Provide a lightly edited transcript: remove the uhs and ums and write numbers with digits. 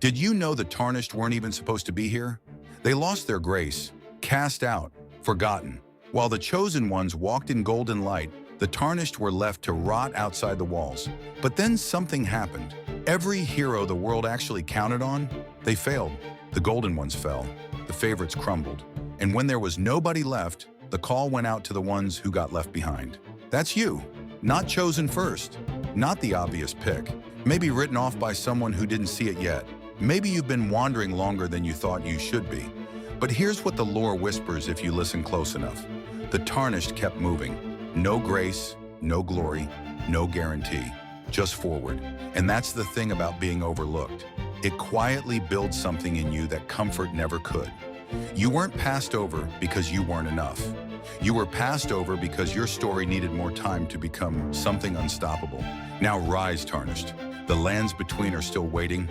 Did you know the tarnished weren't even supposed to be here? They lost their grace, cast out, forgotten. While the chosen ones walked in golden light, the tarnished were left to rot outside the walls. But then something happened. Every hero the world actually counted on, they failed. The golden ones fell, the favorites crumbled. And when there was nobody left, the call went out to the ones who got left behind. That's you. Not chosen first, not the obvious pick. Maybe written off by someone who didn't see it yet. Maybe you've been wandering longer than you thought you should be. But here's what the lore whispers if you listen close enough. The tarnished kept moving. No grace, no glory, no guarantee. Just forward. And that's the thing about being overlooked. It quietly builds something in you that comfort never could. You weren't passed over because you weren't enough. You were passed over because your story needed more time to become something unstoppable. Now rise, tarnished. The lands between are still waiting.